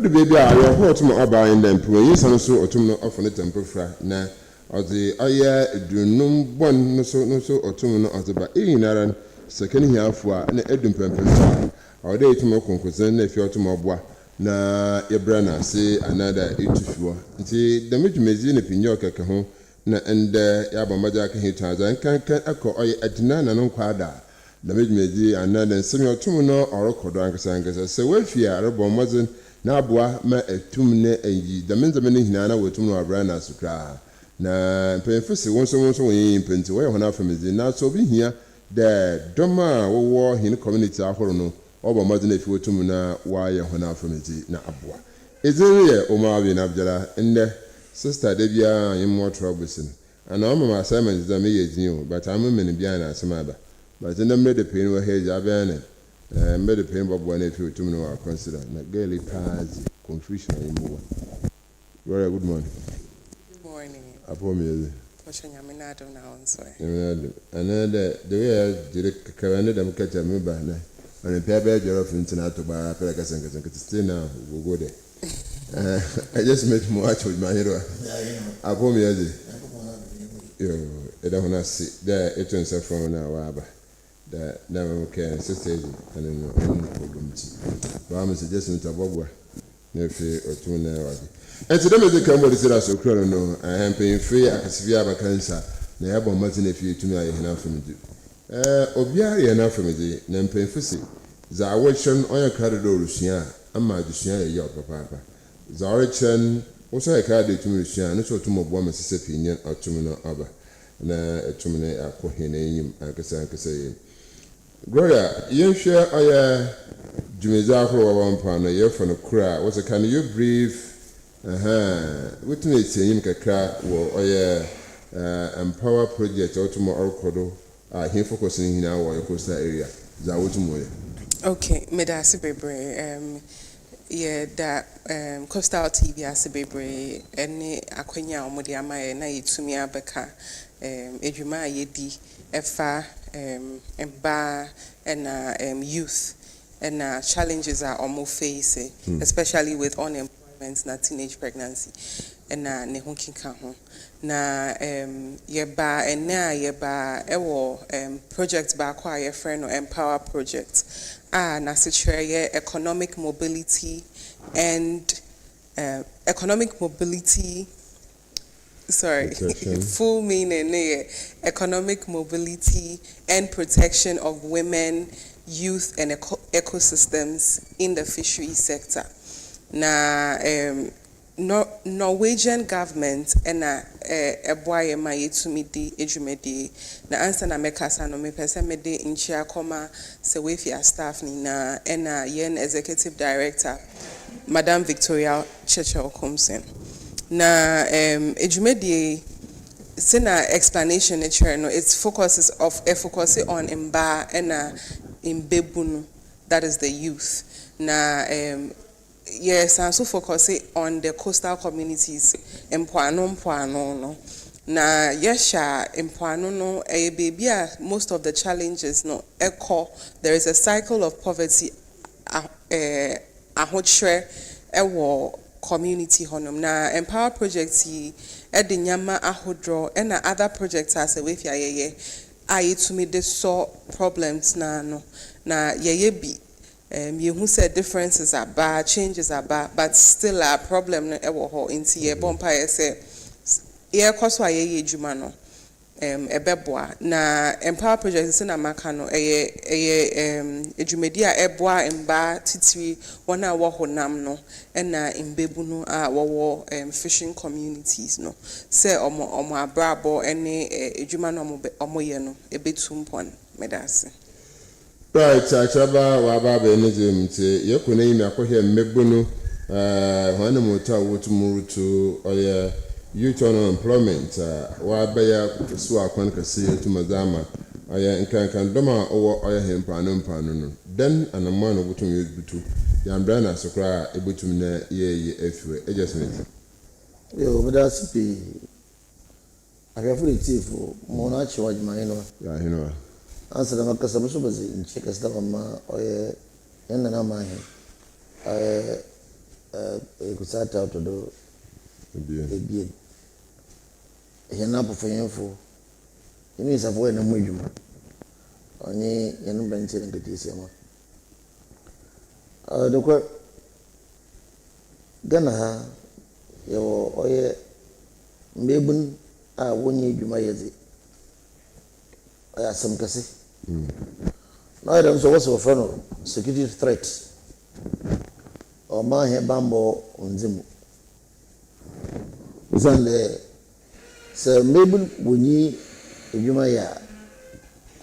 the baby, I will hold to my about in them. Yes, and so autumnal of a temple fra. Na, or the aye do no one no so autumnal of the ba in Aran, second year for an Edum Pempen. Or day to more conclusion if you're to more bois. Na, your brana say another 84. See, the major mazine in your cacaho. Na, and Yaba Majaka Hitas and can echo at none and unquada. The major another similar autumnal or Kodankas CEWEFIA, Robo Mazin. Na boa ma etumne eyi da menzamene hinana wetum no abrana sukra na mpemfese wonso wen mpenti we hona famezi na so bi hia de doma wo hin community ahoro no obo mazina efi wetum na wa ye hona famezi na aboa ezere OMAR bi na abjala ende sister de bia yemo troubles ana o mama assignment da me yejin o but am me ne bia na asema ba but ndem de pain we heja abene made the pain Bob if you to consider Gaily Paz confusion in more. Very good morning. Good morning. Upon me. Pushing your minado now and so. Another the way I did a calendar and catch a member and a pair of your internet to buy a package and stay now. We'll go there. I just met much with my hero. Upon me as I don't want to see there. It turns out from now. That never can sisters and no problem. But I'm suggesting to Bobwa, Nephi or 2 hours. And to them as they come with the Silas of Crono, I am paying free a severe cancer. They have one Martin if you to me enough for me. Obiari enough for me, then paying fussy. Zawation on your card door, Lucia, and my Lucia, your papa. Zarichan also a card to Lucia, and so to my woman Mississippi or to me no other. Na etumne akohene yim akasa say Gloria you share oya jumeza ahoro wa mpa no ye for no kura what can you brief wetin etim kakra wo oya empower project otumo orkodo he focusing hina wo coastal area za wotumo ye. Okay, medasi bebre yeah that coastal TV asebebre ene akwanya omode amaye na yetumi abeka edwuma yedi efa emba and youth and challenges are almost facing especially with unemployment na teenage pregnancy and ne ho kinka ho na yeba ena yeba ewo project ba kwa ye friend no empower project na secure economic mobility and full meaning economic mobility and protection of women, youth and ecosystems in the fishery sector. Na Norwegian government and boy mayetumi ejumedi na answer na mekasa no me pese me de inchia koma CEWEFIA staff ni na yen executive director Madam Victoria Cheche-Okomsen na ejumedi sina explanation no it focuses on imba and imbebunu, that is the youth na yes, and so focusing on the coastal communities mpoano no na yesha mpoano no baby most of the challenges no echo there is a cycle of poverty ahochre ewo community honum na empower projects edinyama ahodro and other projects as CEWEFIA yeye ayetumi de solve problems na no na yeye bi who said differences are bad, changes are bad, but still a problem no ewo ho inti ye bompa ye say ye kwaswa ye juma no ebeboa na empower projects na maka no ejumedi a eboa emba titiri wona wo honam no na imbebu no a wo fishing communities no say omo abrabo ene ejuma no omo ye no ebetumpon medase. Right, Chaba, Wababa, Nizim, you could name a coher Mebunu, one motor would move to youth on employment, Wabaya, Swa Quancasi to Madama, ɔyɛ nkankandɔm a ɔwɔ ɔyɛ hempano no den anamma no botum yɛ butu yambra na so kra ebutum na yɛ afiwe adjustment yo bada sipi ahwafo de tifo mo na achi wajma ino ya hino ansa da makasa muso bazi nche kasta mama ɔyɛ yana na ma he kusata otodo ebie yana pofanyefo ini safo na mu adwuma oni yana bɛnche ne ketisi ma dokwa Ghana ha yo ɔyɛ mbebun a wonye adwuma yɛdze ɔyɛ asɛm kɛse na ɔyɛ dɛm so wɔsɛ wɔfrɛ no security threat ɔma he bambɔ onzimu usande sɛ mbebun wonye adwuma yɛ a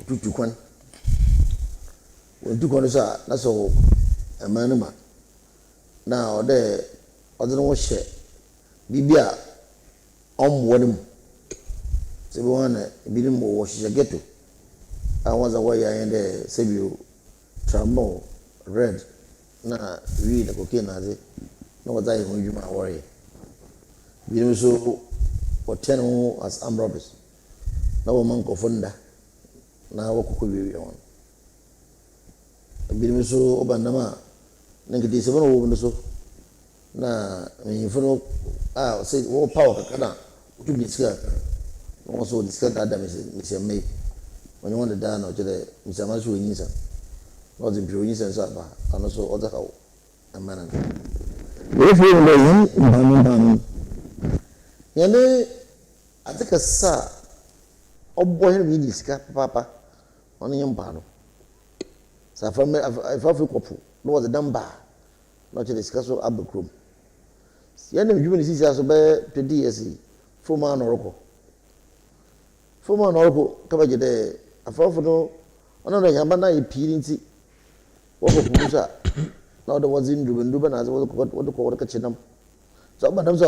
tutu kwan wɔntu kwan so a na sɛ ɛmanuma na ɔde no hyɛ bibi a ɔmmoɔ no mu sɛ bi wɔn na ebi no mu wɔ hyehyɛ ghetto a wɔn dza wɔyɛ ayɛ dɛ sɛbio tramol red na weed na cocaine na adze na wɔdze ayɛ wɔn adwuma a wɔreyɛ binom nso wɔtɛn ho as armed robbers na wɔma nkɔfo nda na wɔkɔkɔ wiewie wɔn binom nso ɔba nam a na nkete sɛ wɔn wɔ no so na manyimfo no a sɛ wɔwɔ power kakra na wotum de sika na wɔn nso wɔde sika daadaa mesiammai ɔnyɛ wɔn dedaa na ɔkyerɛ dɛ mesiamma nso wɔnyinsa na ɔdze mpire onyinsa nso aba ano nso ɔdze haw ɛma no wɔfiri no dɛ yɛn mpaano yɛne adze kɛse a ɔbɔ hɛn mu yɛ sika papaapa ɔno yɛ mpaano sɛ afafiri kɔpo na wɔdze dam baa na ɔkyerɛ sika so aba kurom yɛn na dwuma ne sisi aso bɛyɛ 20 years fom a na ɔrɔkɔ kabagye dɛ afafo no ɔno na yɛn aba na yɛ pii nti wɔkɔ pupu so a na ɔde wɔdze nduba na adze wɔde kɔkye nam sɛ ɔba nam sɛ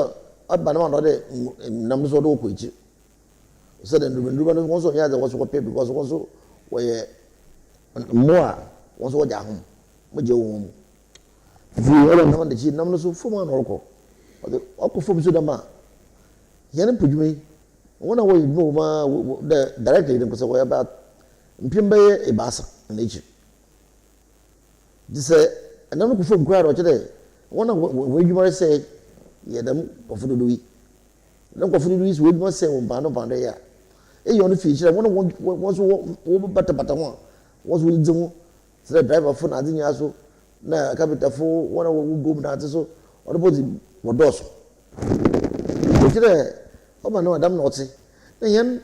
ɔba nam a na ɔde nam no so ɔde wɔkɔ ekyir sɛ dɛ nduba no wɔn nso ɔnyɛ adze wɔso kɔpɛ because wɔn nso wɔyɛ mmoa wɔn nso wɔgye ahom wɔgye wɔn mu firi ɔlɔ nam de kyi nam no so fom a na ɔrɔkɔ ɔkɔ fom so dam a yɛn mpodwuma yi wɔn a wɔyɛ dwuma wɔn a dɛ directly de nkɔsɛ wɔyɛ ba mpem bɛyɛ ebaasa na ekyir de sɛ ɛnam no kɔ fom koraa ɔkyerɛ dɛ wɔn a wɔn adwuma sɛ yɛ dɛm kɔfo dodo yi dɛm kɔfo dodo yi sɛ wɔn adwuma sɛ wɔn paano yɛ a eyi ɔno fi kyerɛ wɔn a wɔn nso wɔn batabata ho a wɔn nso wɔn dze ho sɛ driver fo na adze nyinaa so na kapitafo wɔn a wɔn gom na ate so ɔde bɔ dzi wɔdɔɔso ɔkyerɛ ɔma no adam na ɔte na yɛn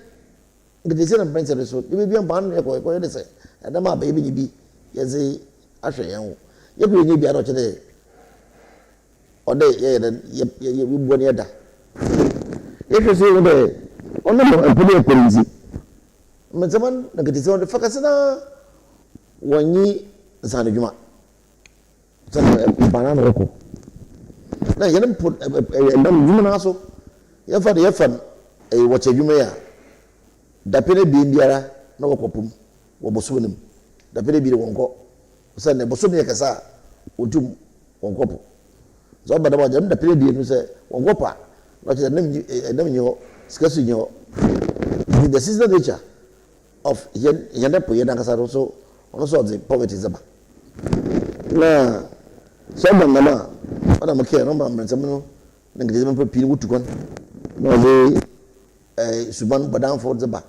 nketesi na mpɛnsɛ de so ebi bi mpaano no yɛ de sɛ ɛdam a bɛyɛ bi nye bi yɛdze ahwɛ yɛn ho yɛkɔ yɛ nye bi ara ɔkyerɛ ɔde yɛyɛ dɛ yɛ bua ne yɛda yɛhwɛ so yɛ dɛ ɔno na mpɛnɛ yɛ kɔn nti mbɛnsɛm na nketesi ɔde fa kɛse na wɔnyi nsanadwuma sɛ mpaano na ɔkɔ na yɛn mpo ɛnam dwuma na so yɛfa de yɛfa wɔkyɛ dwuma yi a dapɛnɛ bi biara na wɔkɔ pom wɔ bosom nim dapɛnɛ bi de wɔn kɔ sɛ ne bosom yɛ kɛse a wɔtum wɔn kɔ po sɛ ɔba dɛm a gyam dapɛnɛ bi no sɛ wɔn kɔ po a na ɔkyerɛ ɛnam nyɛ hɔ sika so nyɛ hɔ the seasonal nature of yɛn dɛ po yɛn ankasa no so ɔno so ɔdze poverty zaba na sɛ ɔba nam a ɔna mo kɛ ɔma mmerɛnsɛm no na nkete mpa pii wotu kwan na ɔdze suban bɔdanfo dze ba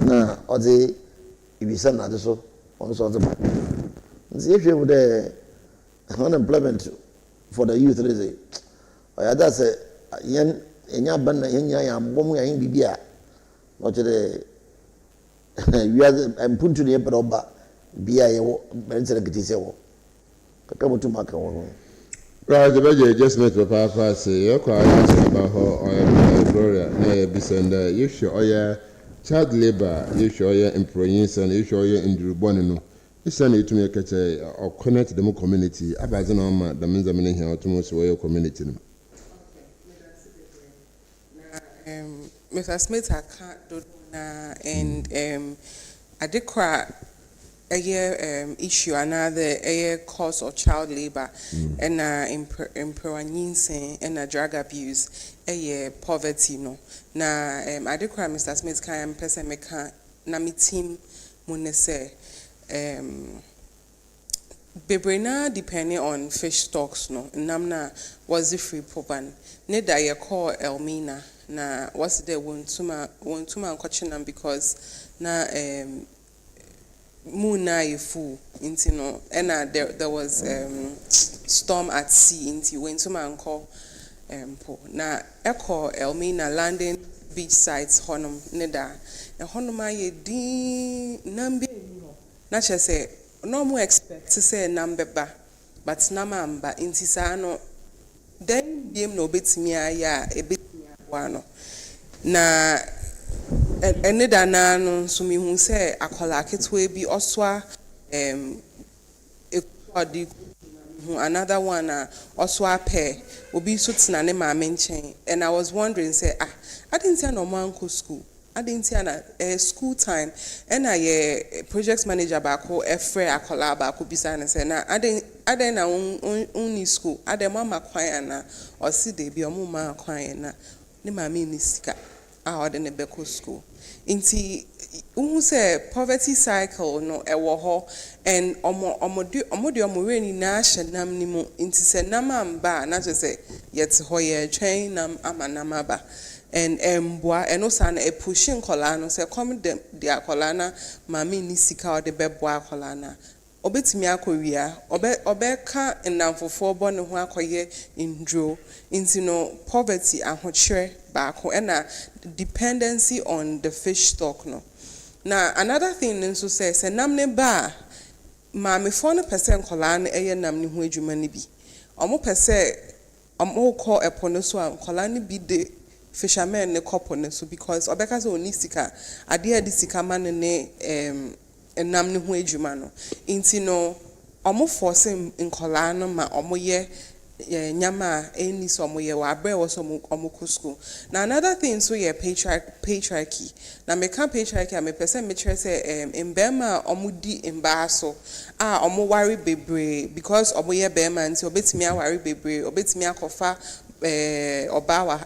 na ɔdze ibisa na adze so ɔno so ɔdze ba nti yɛhwɛ mu dɛ unemployment for the youth de ɔyɛ adze sɛ yɛn ɛnyɛ aban na yɛn nyinaa yɛ abɔ mu yɛn bibi a na ɔkyerɛ wiase mpuntu ne yɛpɛ dɛ ɔba bia yɛwɔ mmerɛnsɛ na nkete sɛ wɔ kakra mutum aka wɔ ho right the budget adjustment papa say you kwa ya about how Gloria na ya bisenda you sure oya child labor you sure oya employees and you sure oya indurubon no isana itumi ekete or connect the community abaze na ma the menza mene here otumo so oya community no Mr. Smith aka do na and adekra issue another cause of child labor and employment and drug abuse poverty no na adekra Mr. Smith kan person meka na me team munese bebrena depending on fish stocks no namna was the free poban ne da ye call Elmina na what's the wontuma nkochinam because na moon na fu into no and there was storm at sea into wontuma nko po na echo Elmina landing beach sites honum ne da e honum aye din nambe na che say no more expect to say number ba but namamba inti sa no then biem no betimi aya e betimi wano na ene da na no so mi hu say akola ketwe bi oswa ekodi another one oswa pair obi so tina ne ma menchen and I was wondering say I didn't see no man go school I didn't see school time and I project manager bako efre akola bako bisa na say na I didn't na only school I dey mama kwan na o si dey bi omo ma kwan na ne ma me ni sika o dey ne beko school inti who say poverty cycle no ewo ho and omo re ni na hye nam ni mu inti say nam amba na je say yet ho ye twen nam ama nam aba and boa and also na pushing kola no say come dem dia kola na mama ni sika o de beboa kola na obetimi akowia obeka nnamfofo bo ne ho akoye indro inti no poverty ahochre baako and dependency on the fish stock no na another thing nso say nam ne ba mama 4% kola na eye nam ne ho adwuma ne bi omo pese omo call epo no so kola ne bi de fishermen ne couple ne so because obeka say oni sika ade ade sika man ne nam ne ho adwuma no inti no omo force nkola no ma omo ye nyama eni so omo ye wa bre wo so omo ko school na another thing so ye patriarchy na me kan patriarchy me person me chere say mbema omo di mba so omo worry bebre because omo ye bema nti obetimi awari bebre obetimi akofa oba wa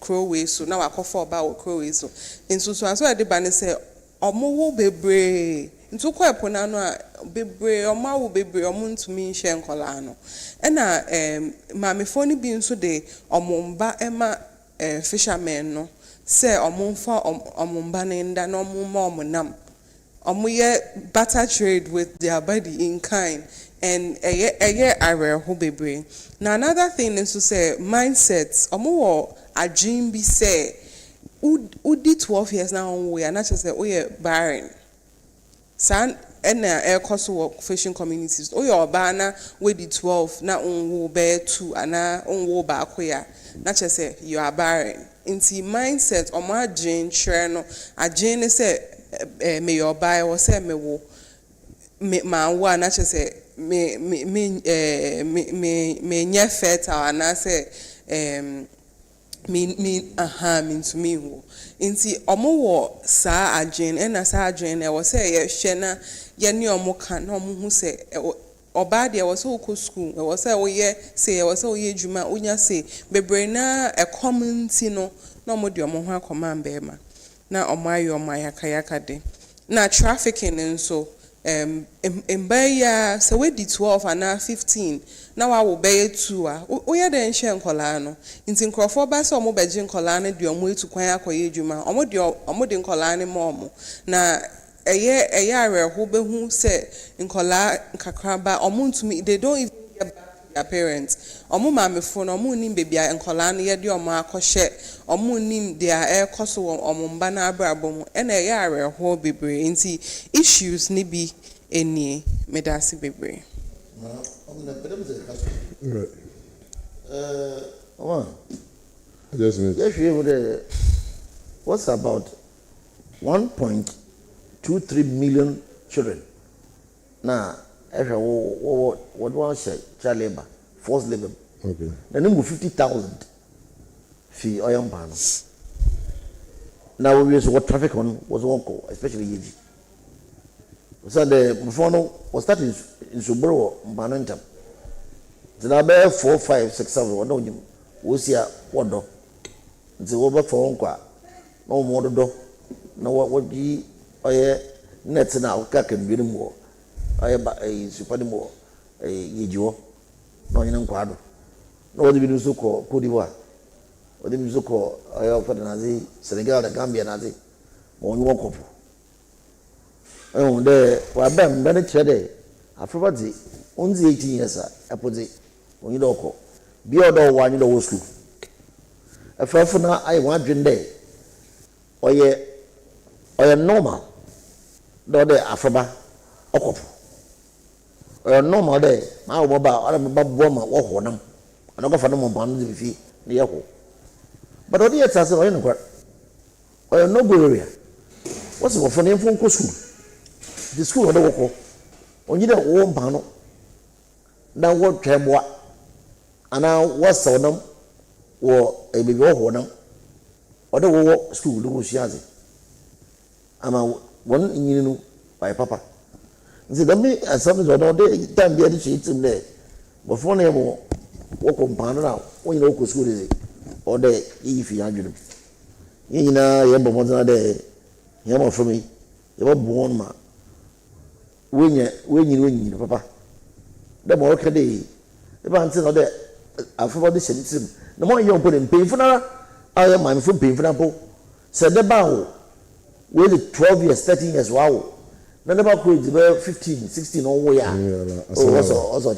crowway so na wakofa oba wo crowway so inso so anso de ba ne say omo wo bebre ntu kwa epo na no a bebre omo wo bebre omo ntumi nhye nkola no ena mame foni bi nso de omo mba ema fishermen no say omo mfa omo mba ne nda no omo ma omo nam omo ye barter trade with their body in kind and eye are ho bebre na another thing nso say mindset omo wo adwin bi say udi 12 years now we are not just say we are barren san ena air cost fishing communities o your bana we di 12 na onwo be 2 ana onwo ba akoya not just say you are barren inti mindset o ma adwin hwere no adwin say me your buy or say me wo ma wo na just say me nya fertile ana say means me wo inti omo wo sa adwen na sa adwen na wo say ye hwe na ye ne omo kan na omo hu say oba de wo say ko school wo say wo ye say wo say wo ye djuma onya say bebre na community no na omo de omo ho akoma mbema na omo ayo omo ayaka de na trafficking nso mbaya so we di 12 and 15 na wa wo be 2 o ye de nhye nkola no nti nkrofo ba so omo beje nkola no de omo etu kwan akoye adwuma omo de nkola ne mo na eye areho behu se nkola nkakraba omo ntumi they don't even get back to their parents omo mamefo no omo nim baby nkola no ye de omo akohye omo nim dia ekoso omo mba na abrabom na eye areho bebre nti issues ni bi eni medasi bebre right yes what's about 1.23 million children now what was child labor forced labor okay the number 50,000 fi oyambano now we use what traffic on was one call especially yeji So the before no was starting in Subro, Manantam. The number 4, 5, 6, 7, or no, you was here, what do? The over for Unqua. No more do. No, what would ye, nets now, cack and beauty more. I have a superimo, a yijo, no in Quadro. No, the video so called Pudiwa. Or the music called I offered Nazi, Senegal, the Gambia Nazi, or you walk up. Oh, there were been many chede. I forgot the only 18 years. I put it when you don't call. Be other one in the school. A for now, I want to day. Or ye, or normal. Though they are from a couple. Or normal day. My mobile, I am a woman walk on them. I don't go for no more bonds if he near home. But all the years I said, or no GLORIA. What's the for name from school? The school of the work. On you don't own panel. Now what can what? And now what's on them? Or a big on them? Or the work school, the Wusiazi. I'm a one in you by Papa. See, the me as something or no day, time the other sheets in there. But for name walk on panel now. When you know school is it? Or the if you have them. You know, you have one day. You have for me. You have born man. When you, Papa. The more can they, the man said, I forgot this system. The more you put in painful, I am mindful painful. Said the bow, with 12 years, 13 years, wow. None about could 15, 16, or way. Also,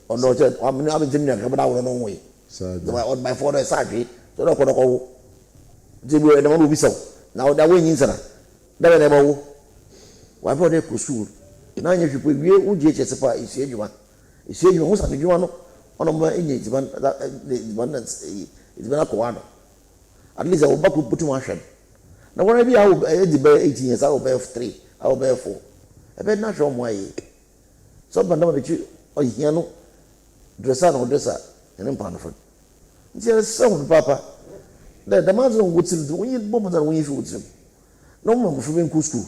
or no, I'm not in the own way. On my father's side, the rock of the whole. They were the one who be so. Now that way in Sana. Never never. Why for they pursue? Now, if you put me, would you just supply? You say you want. You say you want something you want on my Indian, one that's it's been a koano. At least I will back put to my shed. Now, when I be out 18 years, I will bear 3, I will bear 4. I bet not from way. So, but now that you or Yano, dresser or dresser, and then Panford. It's a son, Papa. The man's on wood sills, we need bombs and we food. No one from him school.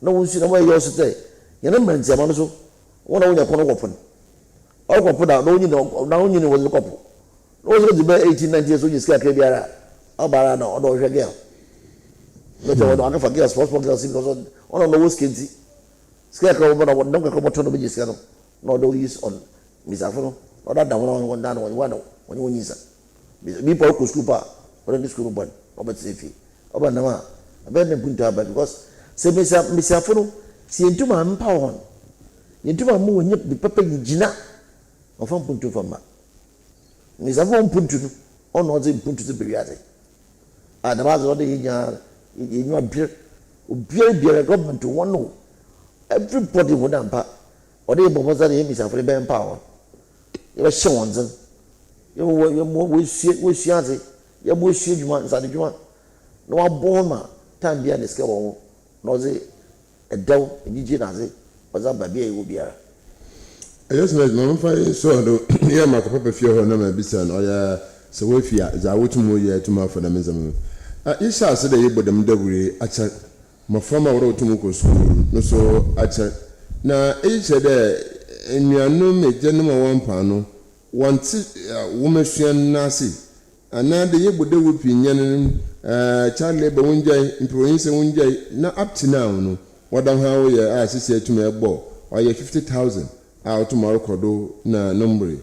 No one should know where you also say. You know, man, Zamano, one of your corner open. I'll put out, no, you know, now you know what the couple. Those were the 18, 19 years when you scare Cabiara, Albarano, or no girl. But I don't forget sports girls because one of the worst kids. Scarecrow, but I would not come to the biggest scandal. No, do use on Miss Afro, or that one down when you use it. People could scoop up, or in the school, but Robert Safety. Obanama, I bet them put to because. Say Miss Afro, see into my power. Into my moon, yet the pepper in Gina of one punto from ma. Miss Avon punto, or not in punto to be at it. And the master of the in your beer government to one no. Everybody would unpack, or they was that Miss Afro power. You were shown, you were more with Shiazi, you were shit you want, Sadie you want. No one born ma, time behind the scale. Noze a dow in Ginazi was up by be will be a. Yes, my fine so near my QUARTEY-PAPAFIO, no, my bisan, or CEWEFIA, the Awutumu to my for the Mizam. You shall say the Ibodam Debris at my former road to Muko school, no so at now, each day, and you know me, gentleman one panel, one woman Nasi, and now the Ibodu opinion. Child labor one day, employees one day, not up to now. No, what I'm how you as he said to me a ball, or you 50,000 out tomorrow, Cordo, na number.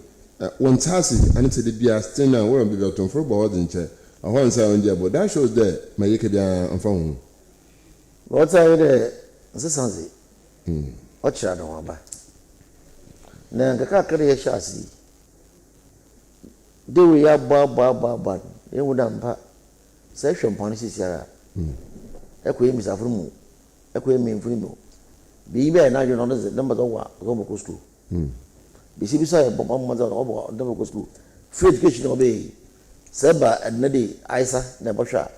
One task, and it's a beer still now, won't be built on for board in chair. I want to say, but that shows that my Yakabia and phone. What's I there? This what shall I know about? Now, the car career chassis. Do we have bad, you would unpack. Section policies here. Equate Miss Afro, equate me in Frimo. Be there now, you know, the numbers of what go school. The city side, but one mother of Domoco school. Free education obey. Seba and Neddy, Isa, never shot.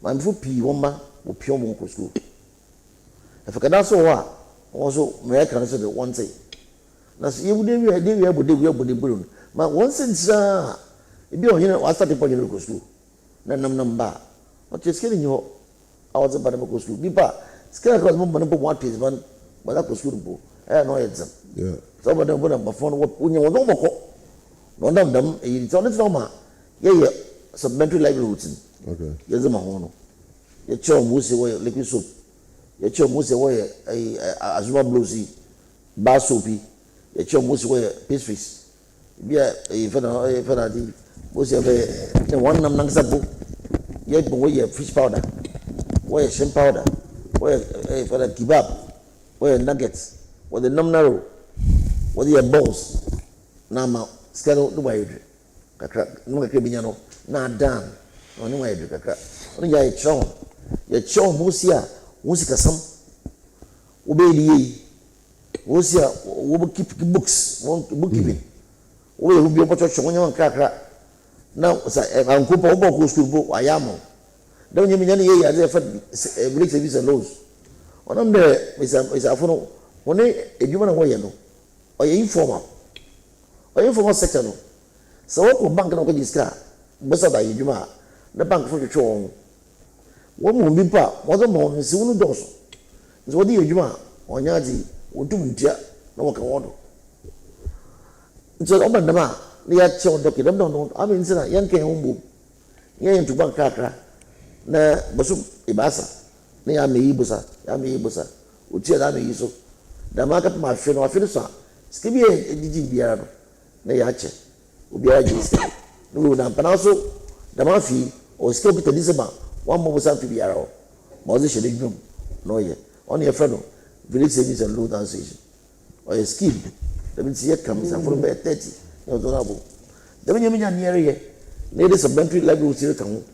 My foot P. Womba will pure Monco school. If I can also American said one say. Now, you would never be able to do the balloon. But once it's if you know, I started for your school. Number. What you're scaring you? I was about to go school. People, scare across one piece, one but that was school. I know it's Yeah. some of them put up a phone. When you know no them, it's on its normal. Yeah, supplementary livelihoods. Okay. Yes, my own. You show Musi way liquid soup. You show Musi way Azuma bluesy, bar soapy. You show Musi way pastries. Yeah, if I did, Musi the one nam Nangsabu. Yet, way fish powder, way shrimp powder, way for the kebab, way nuggets, or the num narrow, or the balls. Nama, scale the way. No criminal, not done. No way. Only I show. You show Musia, Musica some. Obey Musia, will keep books, bookkeeping. Will be able to show you on cracker. Now, I'm Cooper school, I am. Don't you mean any year as a break service and lows? One of them is a phone. One a human away, or informal sector. So, what bank of this car? Beside you, the bank for the show. One more bimpa, was a morning soon does. So, what do you or Yazi, or do you no one can order? So, open the mouth. They are shown the kid. I don't. I mean, say, young king home. Young to bank cracker. Na basum ibasa. Ne ya me ibusa. Uti ya me iso. Da market ma fe no afi so. Skibi ejiji biara no. Na ya che. Obiara ji ski. No na pana so da ma fi o skibi to disema. One more busa fi biara o. Mo ze shede dwum. No ye. On your friend village savings and loan association. Or a scheme. That means here comes and for about 30. No donable. The when you mean near here, near the supplementary library will come.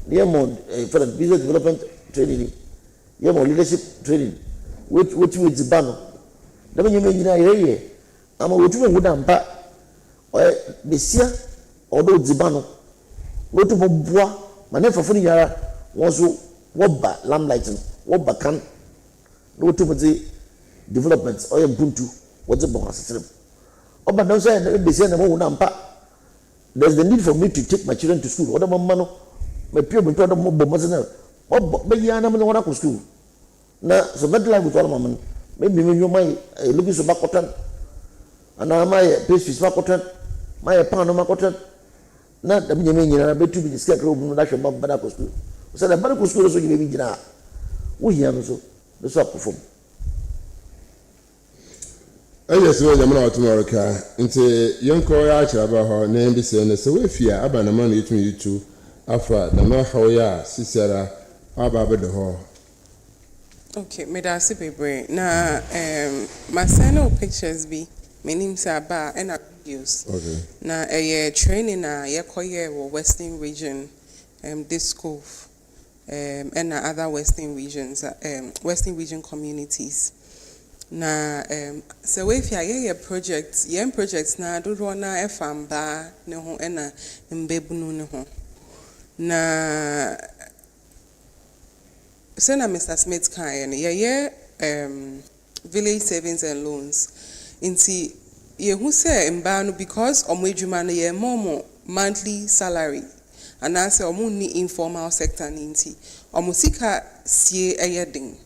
Near more for the business development training. Near more leadership training. Which with the banner. The when you mean here, I'm a woman would unpack or this year, although the banner. Go to Bois, my name for funny yara was what back lamb lighting, what back can no to the developments or Ubuntu. What's the bonus? Oh, but don't say they say the moon unpack. There's the need for me to take my children to school. What about Mano? My pure told them more bombers. What baby I never want to school. Now, so that life with all my man. Maybe when you might look at back cotton. And now my pastries back cotton, my pound of my cotton. Not the meaning I bet to be the scarecrow that should bomb Badaco school. So the Badaco school also gave me dinner. We hear so the swap perform. Yes, we are now tomorrow. Into young Korea, Chaba, name be saying, CEWEFIA, Abanaman, you two, Afra, the Mahoya, Sisera, Ababa the Hall. Okay, me da se bebre. Na my send pictures be. My name say Aba and videos. Okay. Na training na ye koye wo Western region this school and other Western regions Western region communities. Na CEWEFIA ye projects na dodo na efamba ne ho na mbebunu ne ho. Na Sena Mr. Smith kan ye village savings and loans. Inti ye hu say mba no because omo adwuma no ye momo monthly salary and answer omo ni informal sector ni nti omo sika sie eyedin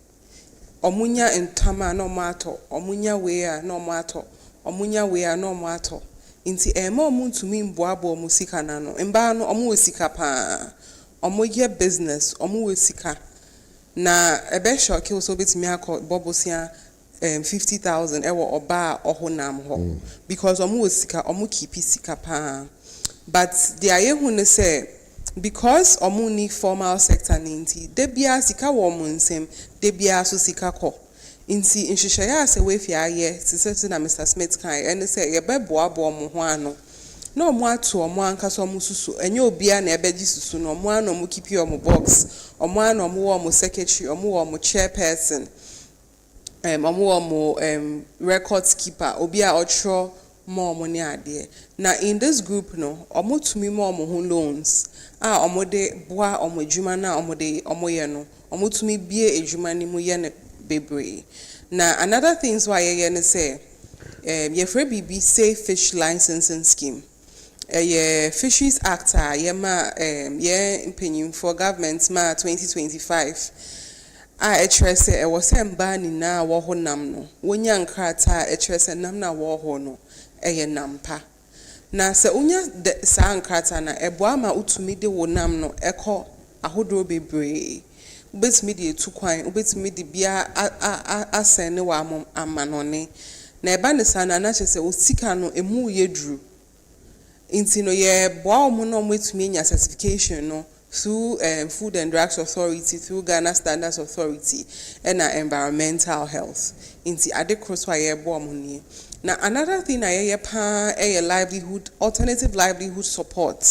omunya entama na omo ato omunya we a na omo ato omunya we a na omo ato nti omo ntumi mboabo omo sika na no mba no omo we sika pa omo ye business omo we sika na ebe shock also betimi akọ bobosia 50,000 ewo oba ohonam ho because omo we sika omo keep sika pa but the ayehu ne say because omo ni formal sector ninti de bia sika wo omo nsem de bia so sika ko nti nhwehweye CEWEFIA ye sise na Mr. Smith kan ene say ye beboabo omo ho ano na omo ato omo anka so omo susu enye obia na ebeji susu no omo ano omo keep omo box omo ano omo wo omo secretary omo wo omo chairperson omo records keeper obia otro more money ade na in this group no omo tumi mo omo ho loans omo de boa omo adwuma na omo de omo ye no omo tumi bie adwuma ni mu ye ne bebre na another things why ye ne say ye free BB safe fish licensing scheme ye Fisheries Act ye ma ye impenium for government ma 2025 a ɛkyerɛ sɛ ɛwɔ sɛ mbaa nyinaa wɔ hɔ nam no wonya nkrataa a ɛkyerɛ sɛ nam na wɔ hɔ no ɛyɛ nampa na sɛ wonya saa nkrataa na ɛboa ma utumi de wo nam no ɛkɔ ahodoro bebree ubetumi de etu kwan ubetumi de bia asɛn ne wɔ amanɔne na ɛba ne saa na kyerɛ sɛ osika no emu yɛ duru nti no yɛ boa ɔmo na ɔmo etumi nya certification no through Food and Drugs Authority, through Ghana Standards Authority, and environmental health. Inti ade crosswa ye bo amuni. Now another thing I pa a livelihood, alternative livelihood support.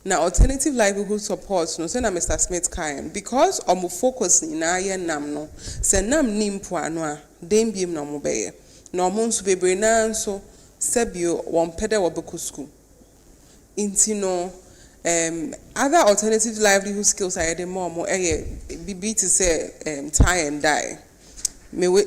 Now alternative livelihood support no say na Mr. Smith kayan because omo focus ni na ye nam no se nam nimpo ano a dem biem na omo beye. Na omo nso bebre na nso sebio won pede wo beku school. Inti no other alternative livelihood skills I had more be to say tie and dye.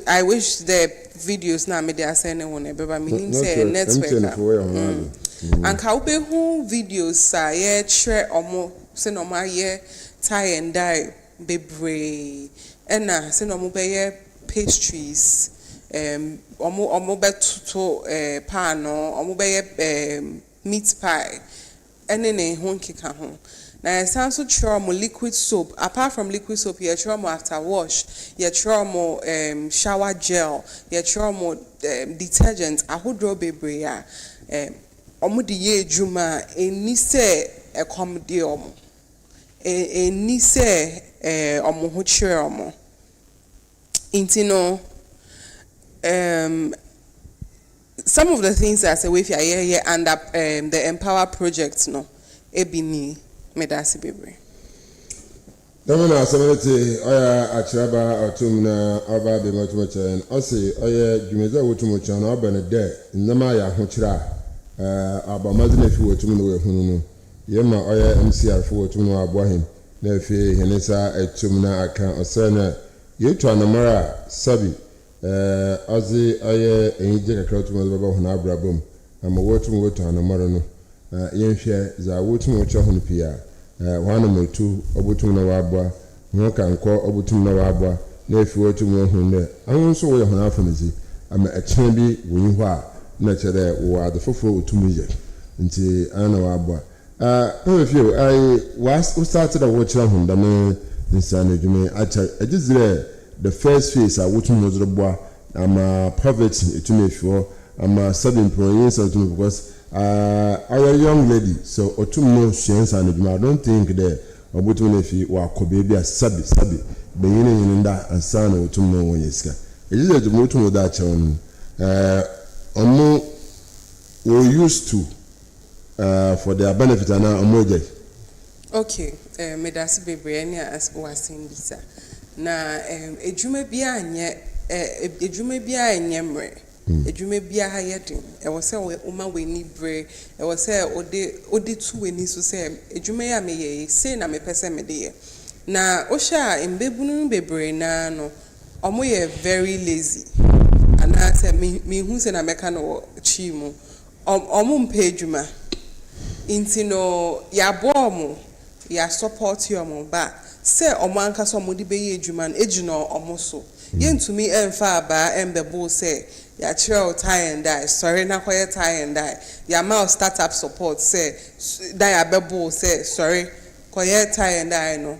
I wish the videos now made there saying one but meaning say network. And kaupe who videos say share omo say no ma ye tie and dye bebre and say no mo be pastries omo be to pan or omo be meat pie. Any home kika home. Now it sounds so trauma liquid soap. Apart from liquid soap, you trauma after wash, you trauma shower gel, you trauma detergent. I would draw baby ya. Omo di ye juma eni se accommodate omo. Eni se omo ho chere omo. Intino some of the things that CEWEFIA here under the Empower project no ebini medasi bebre. Damana samanete oya achiraba otumna oba be motumochen osi oya jumeza wotumochen na oba ne de nnama ya hochira abamazina fi wotumna we hunu no yema oya MCR fi wotumna aboahin na fi henesa etumna aka osana yetu anamara sabi azi aye enje kakra otumna baba hunu abrabom ama wotumna wotu anamara no yenhwe za wotumna wotu hunu pia wana motu obutum na wabwa nwoka nko obutum na wabwa na efi wotum ohun ahun so wo ye hona afanizi ama ekyen bi woni ho a na kire wo adefofo otum ye nti ana wabwa ehwe ai was started a watch hon da me insane dwume acha ejizire the first phase a wotum no zrobwa ama poverty etum efio ama sudden employees otum because our young lady so otum no science and I don't think that obutum na fi wa ko baby asabi be yin nda ansa na otum no won yesika eji de otum da cha on omo we used to for their benefit and omoje okay me das bebre ani as wasin bisa na ejuma bia anye ejuma bia anye mre ejuma bia ha yedin e wo se o ma weni bre e wo se ode tu weni so se ejuma ya me ye se na me pese me de na o sha embebunu bebre na no omo ye very lazy and I say me hu se na meka no chi mu omo mpa ejuma intino ya bomo ya support you omo ba se omo anka so omo de be ye ejuma na ejino omo so yentumi emfa ba embebo se ya chiro tie and die sorry na koye tie and die ya ma startup support say die abebo say sorry koye tie and die no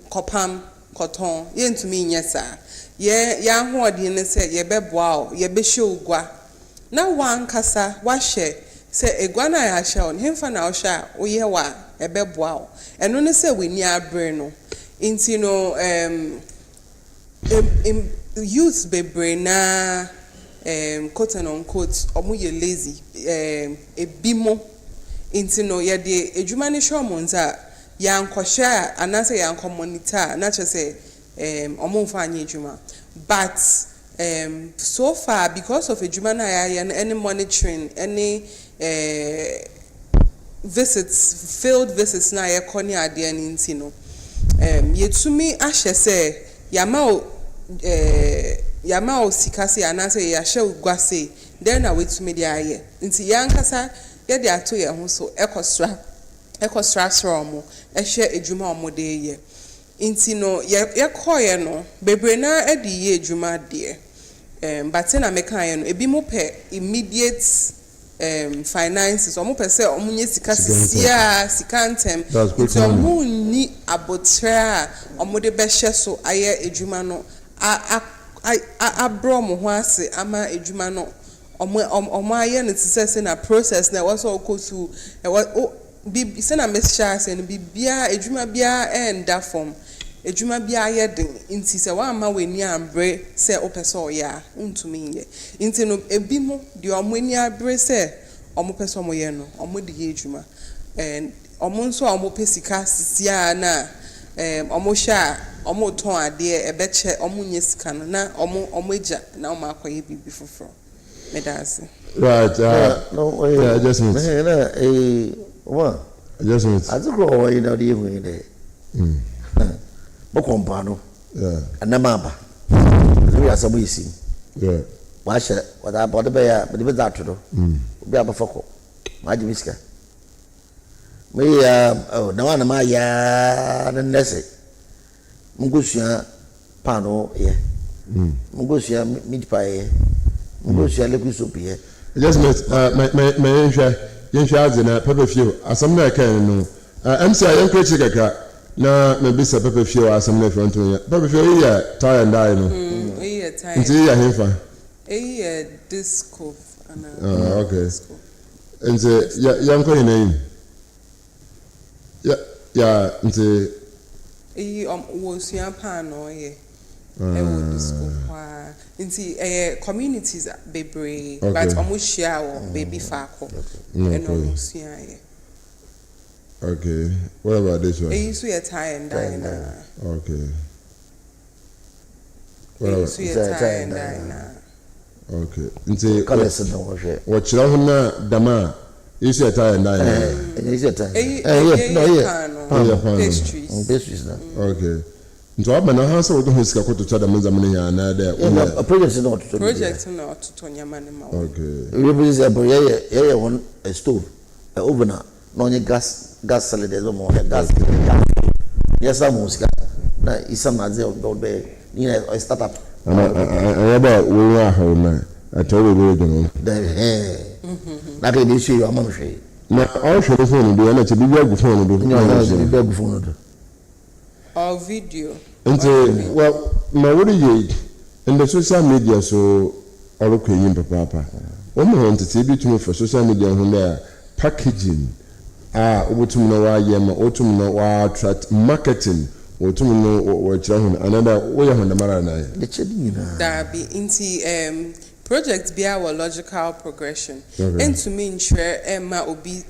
kopam koton yentumi nyesa ye ya hoodin ne say ye beboa o ye be hye ogwa na wan kasa wa hye say egwa na ya hye on hemfa na o hye o ye wa ebeboa o eno ne say we ni abre no intino youth bebre na quote and unquote omo ye lazy ebimo intino ye de ejuma ni show monza ya nkosha anase ya nkomonitor na chese omo mfa anya ejuma but so far because of ejuma na ya any monitoring any visits field visits na ye koni ade ani ntino yetumi ahye se yama o sikase anase ya hye ugwase then na wetumi de aye nti yankasa ye de ato ye ho so ekostra from ehye ejuma omo de ye inti no ye koye no bebre na edi ye adwuma de but na meka ye no ebi mo pe immediate finances omo pe se omo nye sika sia sika ntem nti omo ni abotra omo de be hye so aye adwuma no abro mo ho ase ama adwuma no omo aye no tse na process na was okosu bi se na mesha se no bibia adwuma bia enda form adwuma bia aye den nti se wa ama weni ambre se opese oya untumi ye nti no ebi mo de omo ani abre se omo pese omo ye no omo de ye adwuma omo nso omo pesika sisia na omo sha omo ton ade ebeche omo nye sika no na omo eja na omo akoye bibi foforo medase right no yeah adjustment Oma adjustment azukro wa ina di hu ide bokompa no yeah anamaba we asabu isi yeah wa hye wada bode be ya bede be za atoro obi abafako ma ji miska me ya na wana ma ya na nese mugusua pano ye mugusua midpa ye mugusua lekuso ye adjustment my yensha azena papafio asam na kan no MC ayenko chikaka na mebisa papafio asam na front no papafio ya tie and die no yeah tie nti ya hemfa disco ana okay nti yanko hina ya nti wo sua pan no ye wo disco kwa nti communities bebre but omo share wo baby faako eno sua ye. Okay, what about this one? You see a tie and dine. Okay. You see a tie and dine. Okay. Nti colors no wo hwe. Wo kira ho na dama you see a tie and dine. You see a tie. Pastries na. Okay. Nti wa bana ha se wo do sika kototo da menza mun ya na da. A project no to. Project no to nyama ne ma. Okay. We be say boy ye one a stove, a oven no only gas cylinder no more gas. Yes am musika. Na isam na ze do be ni na startup. Aba wo wa ha na atowe be do no. Na ke be show am hwe. Na all show phone do na che bi agu phone do. Ni na bi agu phone do. Or video. Nti well na wo ye in the social media so all ko yin papa. Omo ntete bi tumi for social media ho na packaging obotum no wa yema otum no wa attract marketing otum no wa kira ho another wo ye ho na mara na the chedi na da bi inti project be our logical progression and to me ensure emma obi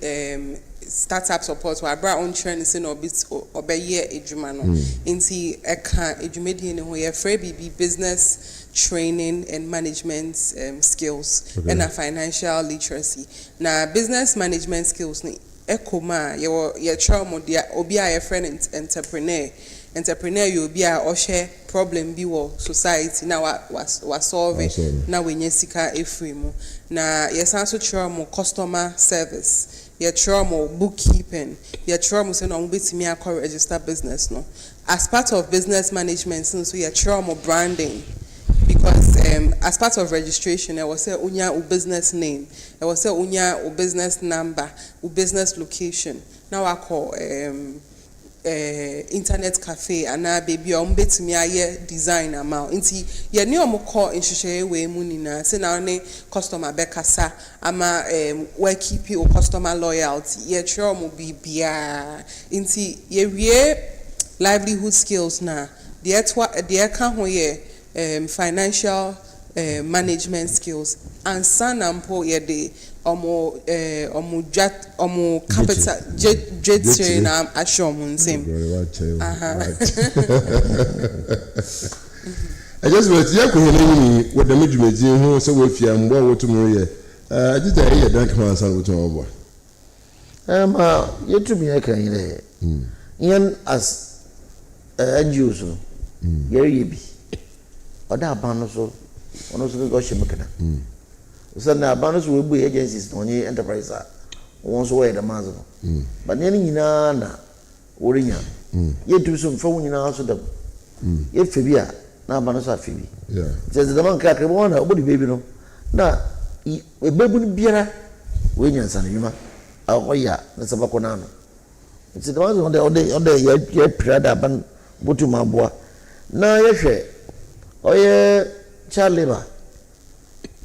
startup support wa bra on trend say no bit obeye edwuma no inti eka edwumedi ne ho ye free BB business training and management skills and a financial literacy na business management skills ni ekoma ye trauma dia obi a ye friend entrepreneur you obi a o share problem bi wo society na wa solve na wenye sika efremu na ye sanso trauma customer service ye trauma bookkeeping ye trauma say no betimi akọ register business no as part of business management so ye trauma branding because as part of registration I was say unya u business name I was say unya u business number u business location now I call internet cafe ana baby betimi aye design amount nti ye ne omko nhwehwe we mu nina say na ne customer bekasa ama we keep your customer loyalty ye try mo bibia nti ye wie livelihood skills na de ka ho ye financial management skills and sanampo ye de omo capital jet na ashom nsem I just want ya ko hene what the medwumeji ho se wo fia mbo wo tumu ye ajita ye dank man san wo tumu bo you to me I can yen as NGOs no ye bi oda ban no so ono so go shemekana so na ban so we bu agencies no enterprise won so we the manzo but nyina na worinya Ye do some phone in our sort of if Fibia, now Manasa Phoebe. Yeah. Says the man crack one, what do baby no? Now, a baby beer, Williams and Yuma. Oh, yeah, that's a baconano. It's the one on the yet prada ban Butuma bois. Now, yes, oh, yeah, child labor.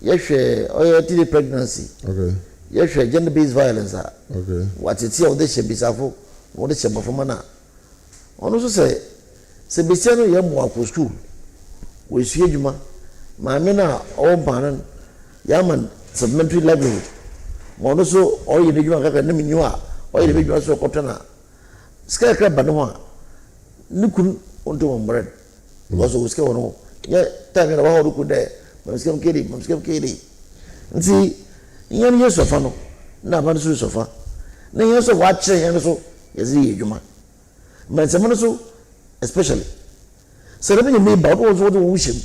Yes, oh, yeah, teenage pregnancy. Okay. Yes, gender based violence. Okay. What it's here, this should be Safo, what is your performance. On also say, Sebastiano Yamu school. We see you, my men are all banan, Yaman, supplementary livelihood. Monoso, or you did you have a name you are, or you did you also cotana. Scarecrow Banoa, Nukun onto bread. Was always going on. Yet, talking about who could there, Mamscam Katie. And see, young years of fun, now one sofa. Then you also watch and so, yes, you man. But someone so, especially. So let me make about what you wish him.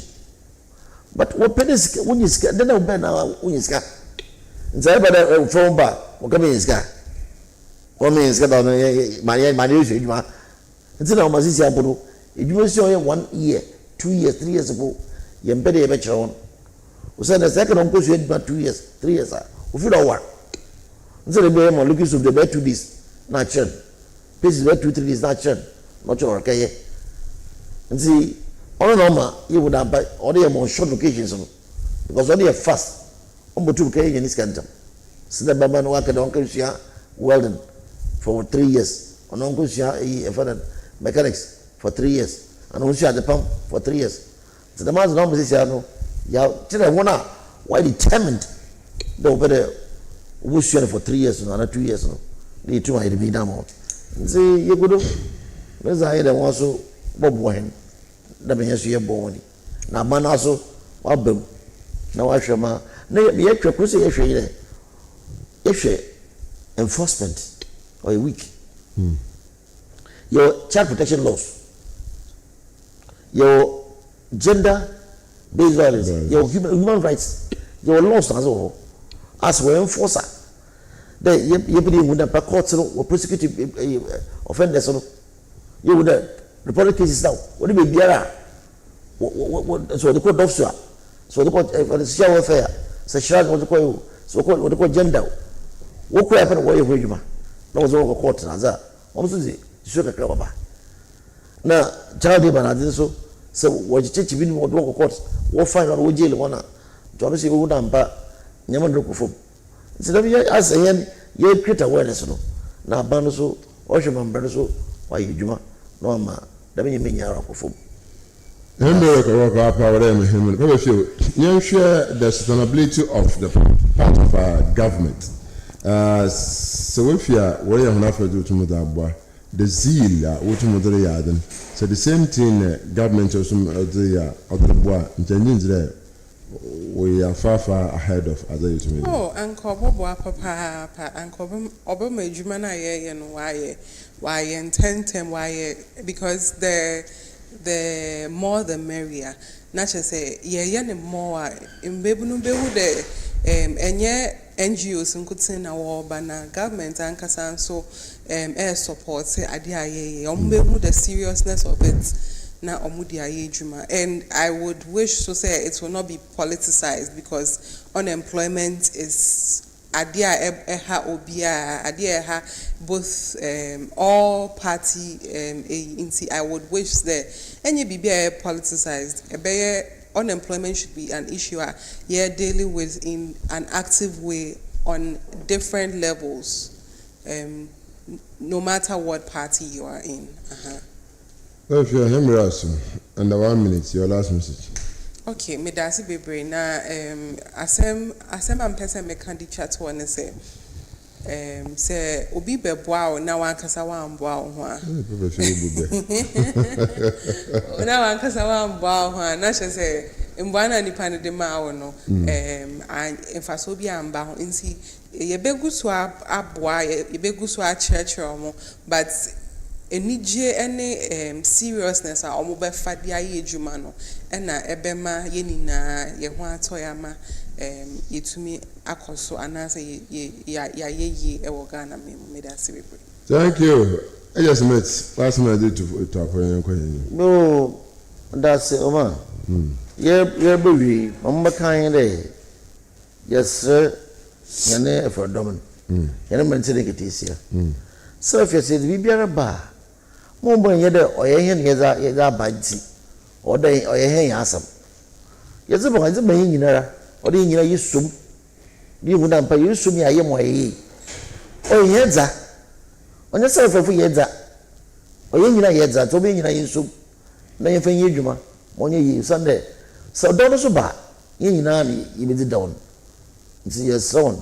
But what pennies when you scat, then I'll bend now when you scat. And say, but a phone bar, what come in scat? What means got on my news, you are. And then I must say, if you will show 1 year, 2 years, 3 years ago, you embedded a better on. We said the second uncle should about 2 years, 3 years. We feel our work. And so the boy looking to the bed 2 days, not churn. Places where 2-3 days, not churn. Not your okay. And see, on an OMAR, you would have only a more short locations because only a fast. On 2 K in this country. So the Baban worked at Uncle Shia Weldon for 3 years. On Uncle Shia, for mechanics for 3 years. And Uncle Shia the pump for 3 years. So the man's number is, why determined though better wish for 3 years, another 2 years. The 2 might be done. See, you could do. There's a head and also Bob Wayne. That means you're born. Now, man also, Bob. Now, I shall ma. Nay, the extra cruise enforcement or a week. Your child protection laws, your gender based violence, your human rights, your laws as well enforcer. You put in with the courts or prosecuting offenders. You would report cases now. What do you mean? So the court officer, so the court for the CEWEFIA, so what the court gender. What could happen where you were? No was over court. Also, the sugar club. Now, child labor, I did so. So, what you teach me what court, what fine on jail one. To see who done, but never look for. So, as a yen, you create awareness. Now, Banoso, Oshaman Branoso, why you do no, ma, that means you mean you're a fool. And work up our him. You share the sustainability of the part of our government. CEWEFIA, where you have to do to Mudabwa, the zeal, which Mudriadan. So the same thing, government or some of the other boy, there. We are far ahead of other youth. Oh, Uncle Bobo, Papa, Uncle Obama, Jumana, and why intend him, why because the more the merrier. Not just say, more in Babunu Behude, and yet NGOs and could send our banner government and Kasan so air support, say, Adia, the seriousness of it. Na omudia yejuma, and I would wish to say it will not be politicized because unemployment is adia eha obia adia eha both all party I would wish that any be politicized. Unemployment should be an issue daily with in an active way on different levels, no matter what party you are in. If you're under 1 minute, your last message. Okay, me dasi bebre na asem am person me kan di chat one say obi beboa o na wan kasa wan boa o ho a na wan kasa wan boa o ho a na she say mbana nipa ne de ma o no emfaso bi amba ho nti ye begu so aboa ye begu so a church o but enije any seriousness a omobe fadi aye ejuma no na ebema ye nina ye ho atoyama yetumi akoso anase ye ye ewo Ghana me da sibebe. Thank you. I just met last night I did to appoint. No, that's it, Oma. Yeah, baby, Mama kind day. Yes, sir. Yane for Domin. Yana mentioning it is here. So if you said we be a bar, Mumbo yeda or yen yeza banti, or day or yen yasam. Yes, the boys are making in her, or in your sum. You would not pay you sum ya yem. Oh, yedza. On yourself for yedza. Or yen yedza, to be in a soup. Na yɛfa yɛ adwuma wɔn yɛ yi Sunday sɛ ɔdɔ no so ba yɛn nyinaa ne yɛbɛdi da wɔn nti yɛsrɛ wɔn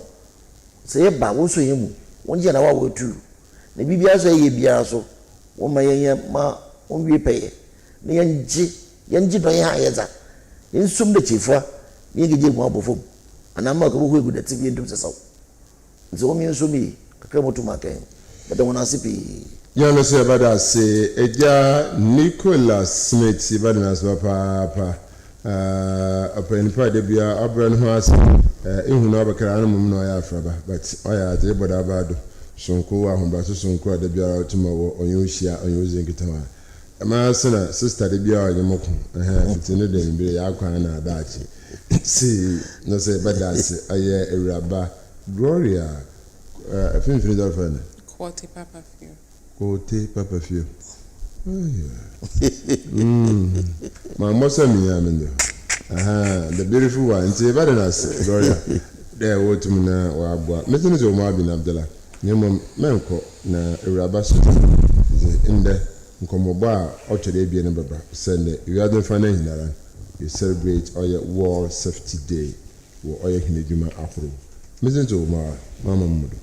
sɛ yɛba wɔn so yɛ mu wɔn gyina wa wɔtu na biribiara so yɛ biara so wɔn ma yɛn ma wɔn wie pɛyɛ na yɛn gye dɔn yɛn a yɛdza yɛn sum de kyefua na yɛn gye egu abɔ fam anam ma ɔkɔ egu dɛte bi yɛn dum sɛsaw nti wɔn yɛn so mi kakra mo tum akɛn bɛtɛ wɔn ase pii. Yana say about that say Eja Nicholas Smith Ibadinas Papa upon part of your Abram House in Hunabaka no Afraba, but I had a bad abado, Sonko, Humbasu Sonko, the Bia tomorrow on Yushia on using guitar. A master sister the Bia Yamoko, and have it in the day in the Aquana Dachi. See, no say but that's a rabba Gloria, a film for the friend. QUARTEY-PAPAFIO. QUARTEY-PAPAFIO. Oh, yeah. My most of me, I'm in there. The beautiful one. See, better than us, Gloria. There, what to me now, or Mr. Omar bin Abdullah. Yamam Menko, na Rabas in the Nkomoba, Orchard Abia and Baba. Send it. You are the financial. You celebrate all your World Safety Day or all your Hinijuma Afro. Mr. Omar, Mamma Mudu.